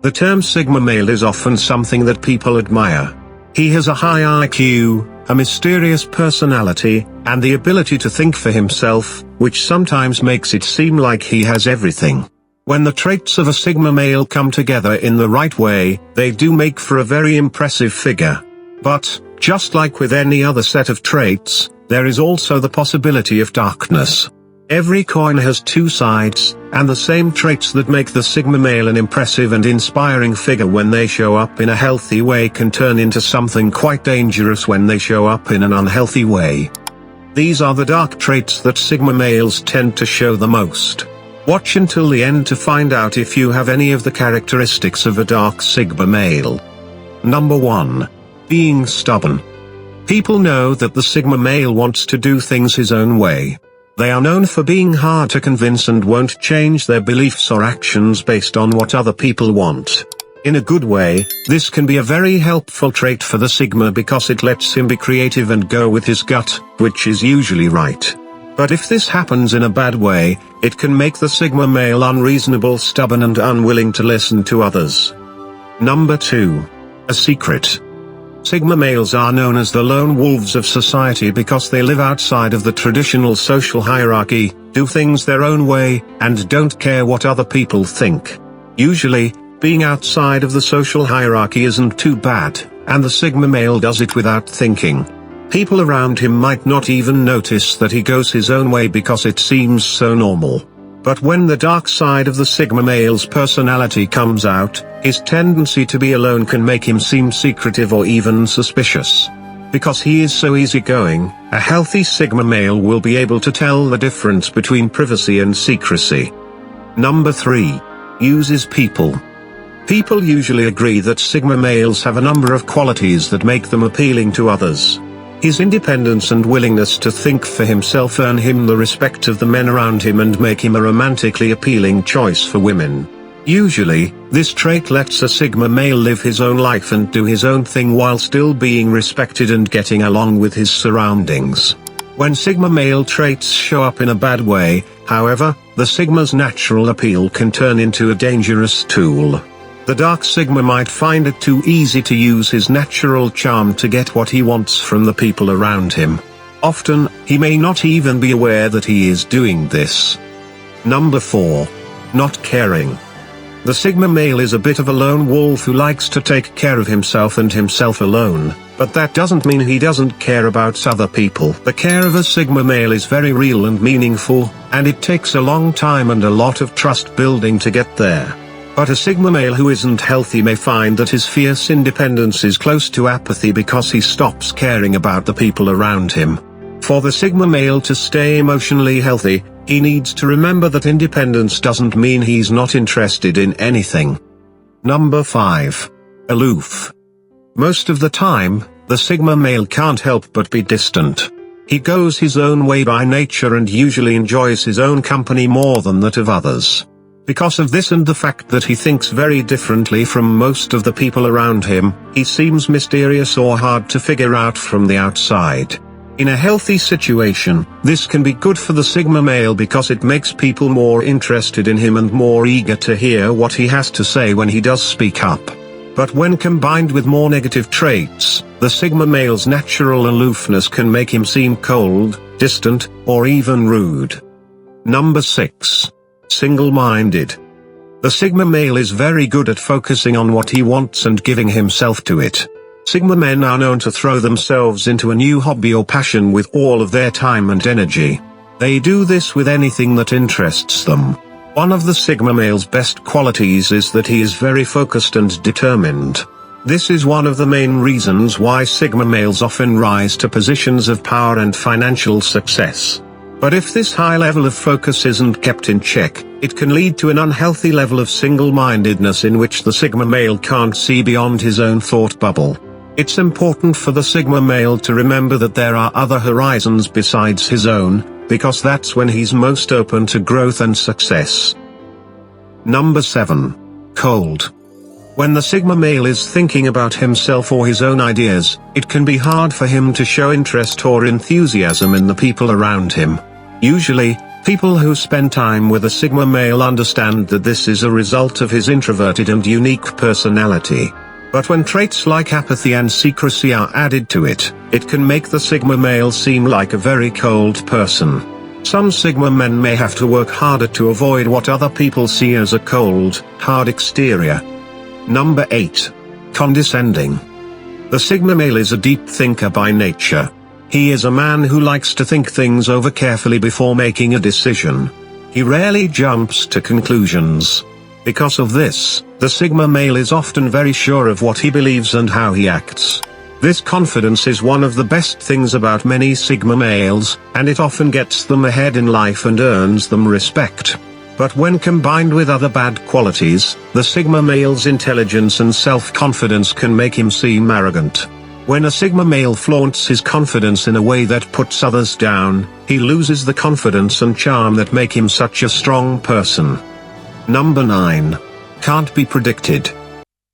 The term Sigma male is often something that people admire. He has a high IQ, a mysterious personality, and the ability to think for himself, which sometimes makes it seem like he has everything. When the traits of a Sigma male come together in the right way, they do make for a very impressive figure. But, just like with any other set of traits, there is also the possibility of darkness. Every coin has two sides, and the same traits that make the Sigma male an impressive and inspiring figure when they show up in a healthy way can turn into something quite dangerous when they show up in an unhealthy way. These are the dark traits that Sigma males tend to show the most. Watch until the end to find out if you have any of the characteristics of a dark Sigma male. Number 1. Being stubborn. People know that the Sigma male wants to do things his own way. They are known for being hard to convince and won't change their beliefs or actions based on what other people want. In a good way, this can be a very helpful trait for the Sigma because it lets him be creative and go with his gut, which is usually right. But if this happens in a bad way, it can make the Sigma male unreasonable, stubborn and unwilling to listen to others. Number 2. A secret. Sigma males are known as the lone wolves of society because they live outside of the traditional social hierarchy, do things their own way, and don't care what other people think. Usually, being outside of the social hierarchy isn't too bad, and the Sigma male does it without thinking. People around him might not even notice that he goes his own way because it seems so normal. But when the dark side of the Sigma male's personality comes out, his tendency to be alone can make him seem secretive or even suspicious. Because he is so easygoing, a healthy Sigma male will be able to tell the difference between privacy and secrecy. Number 3. Uses people. People usually agree that Sigma males have a number of qualities that make them appealing to others. His independence and willingness to think for himself earn him the respect of the men around him and make him a romantically appealing choice for women. Usually, this trait lets a Sigma male live his own life and do his own thing while still being respected and getting along with his surroundings. When Sigma male traits show up in a bad way, however, the Sigma's natural appeal can turn into a dangerous tool. The dark Sigma might find it too easy to use his natural charm to get what he wants from the people around him. Often, he may not even be aware that he is doing this. Number 4. Not caring. The Sigma male is a bit of a lone wolf who likes to take care of himself and himself alone, but that doesn't mean he doesn't care about other people. The care of a Sigma male is very real and meaningful, and it takes a long time and a lot of trust building to get there. But a Sigma male who isn't healthy may find that his fierce independence is close to apathy because he stops caring about the people around him. For the Sigma male to stay emotionally healthy, he needs to remember that independence doesn't mean he's not interested in anything. Number 5. Aloof. Most of the time, the Sigma male can't help but be distant. He goes his own way by nature and usually enjoys his own company more than that of others. Because of this and the fact that he thinks very differently from most of the people around him, he seems mysterious or hard to figure out from the outside. In a healthy situation, this can be good for the Sigma male because it makes people more interested in him and more eager to hear what he has to say when he does speak up. But when combined with more negative traits, the Sigma male's natural aloofness can make him seem cold, distant, or even rude. Number 6. Single-minded. The Sigma male is very good at focusing on what he wants and giving himself to it. Sigma men are known to throw themselves into a new hobby or passion with all of their time and energy. They do this with anything that interests them. One of the Sigma male's best qualities is that he is very focused and determined. This is one of the main reasons why Sigma males often rise to positions of power and financial success. But if this high level of focus isn't kept in check, it can lead to an unhealthy level of single-mindedness in which the Sigma male can't see beyond his own thought bubble. It's important for the Sigma male to remember that there are other horizons besides his own, because that's when he's most open to growth and success. Number 7. Cold. When the Sigma male is thinking about himself or his own ideas, it can be hard for him to show interest or enthusiasm in the people around him. Usually, People who spend time with a Sigma male understand that this is a result of his introverted and unique personality. But when traits like apathy and secrecy are added to it, it can make the Sigma male seem like a very cold person. Some Sigma men may have to work harder to avoid what other people see as a cold, hard exterior. Number 8. Condescending. The Sigma male is a deep thinker by nature. He is a man who likes to think things over carefully before making a decision. He rarely jumps to conclusions. Because of this, the Sigma male is often very sure of what he believes and how he acts. This confidence is one of the best things about many Sigma males, and it often gets them ahead in life and earns them respect. But when combined with other bad qualities, the Sigma male's intelligence and self-confidence can make him seem arrogant. When a Sigma male flaunts his confidence in a way that puts others down, he loses the confidence and charm that make him such a strong person. Number 9. Can't be predicted.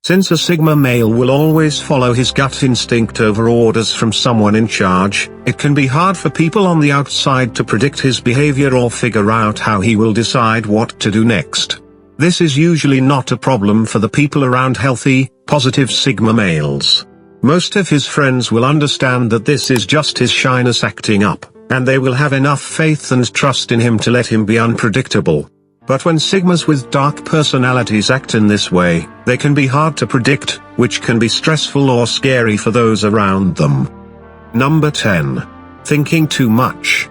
Since a Sigma male will always follow his gut instinct over orders from someone in charge, it can be hard for people on the outside to predict his behavior or figure out how he will decide what to do next. This is usually not a problem for the people around healthy, positive Sigma males. Most of his friends will understand that this is just his shyness acting up, and they will have enough faith and trust in him to let him be unpredictable. But when Sigmas with dark personalities act in this way, they can be hard to predict, which can be stressful or scary for those around them. Number 10. Thinking too much.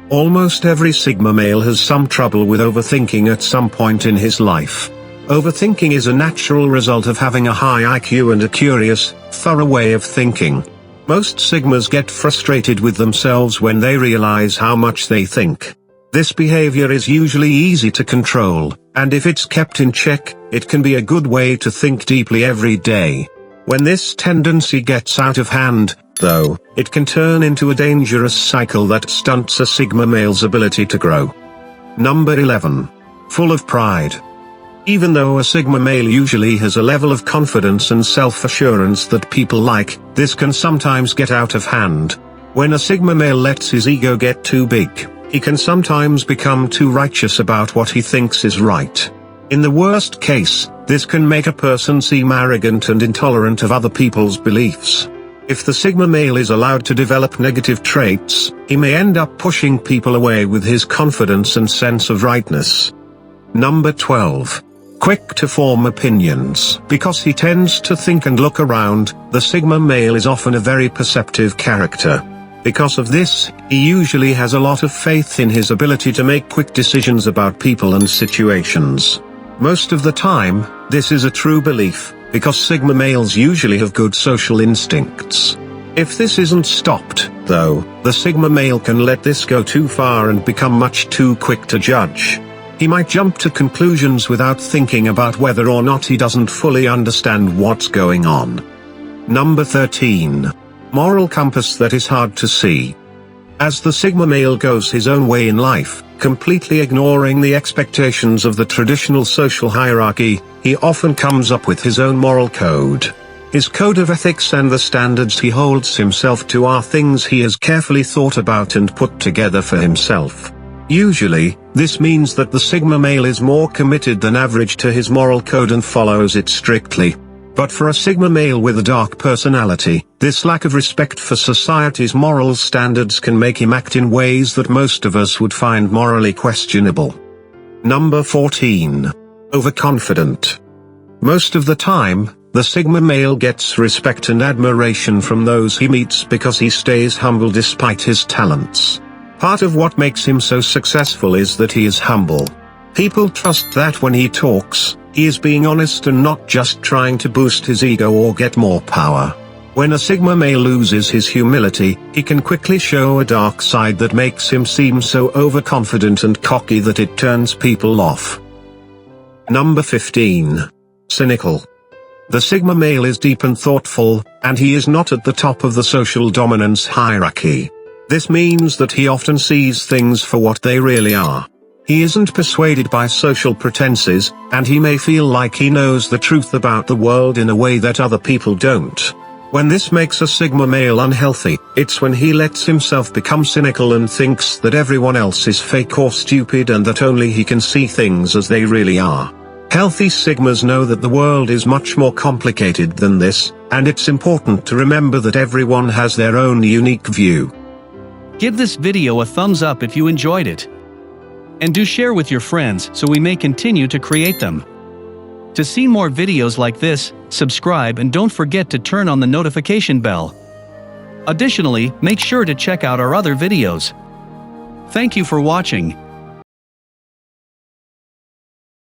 Almost every Sigma male has some trouble with overthinking at some point in his life. Overthinking is a natural result of having a high IQ and a curious, thorough way of thinking. Most Sigmas get frustrated with themselves when they realize how much they think. This behavior is usually easy to control, and if it's kept in check, it can be a good way to think deeply every day. When this tendency gets out of hand, though, it can turn into a dangerous cycle that stunts a Sigma male's ability to grow. Number 11. Full of pride. Even though a Sigma male usually has a level of confidence and self-assurance that people like, this can sometimes get out of hand. When a Sigma male lets his ego get too big, he can sometimes become too righteous about what he thinks is right. In the worst case, this can make a person seem arrogant and intolerant of other people's beliefs. If the Sigma male is allowed to develop negative traits, he may end up pushing people away with his confidence and sense of rightness. Number 12. Quick to form opinions. Because he tends to think and look around, the Sigma male is often a very perceptive character. Because of this, he usually has a lot of faith in his ability to make quick decisions about people and situations. Most of the time, this is a true belief, because Sigma males usually have good social instincts. If this isn't stopped, though, the Sigma male can let this go too far and become much too quick to judge. He might jump to conclusions without thinking about whether or not he doesn't fully understand what's going on. Number 13. Moral compass that is hard to see. As the Sigma male goes his own way in life, completely ignoring the expectations of the traditional social hierarchy, he often comes up with his own moral code. His code of ethics and the standards he holds himself to are things he has carefully thought about and put together for himself. Usually, this means that the Sigma male is more committed than average to his moral code and follows it strictly. But for a Sigma male with a dark personality, this lack of respect for society's moral standards can make him act in ways that most of us would find morally questionable. Number 14. Overconfident. Most of the time, the Sigma male gets respect and admiration from those he meets because he stays humble despite his talents. Part of what makes him so successful is that he is humble. People trust that when he talks, he is being honest and not just trying to boost his ego or get more power. When a Sigma male loses his humility, he can quickly show a dark side that makes him seem so overconfident and cocky that it turns people off. Number 15. Cynical. The Sigma male is deep and thoughtful, and he is not at the top of the social dominance hierarchy. This means that he often sees things for what they really are. He isn't persuaded by social pretenses, and he may feel like he knows the truth about the world in a way that other people don't. When this makes a Sigma male unhealthy, it's when he lets himself become cynical and thinks that everyone else is fake or stupid and that only he can see things as they really are. Healthy Sigmas know that the world is much more complicated than this, and it's important to remember that everyone has their own unique view. Give this video a thumbs up if you enjoyed it. And do share with your friends so we may continue to create them. To see more videos like this, subscribe and don't forget to turn on the notification bell. Additionally, make sure to check out our other videos. Thank you for watching.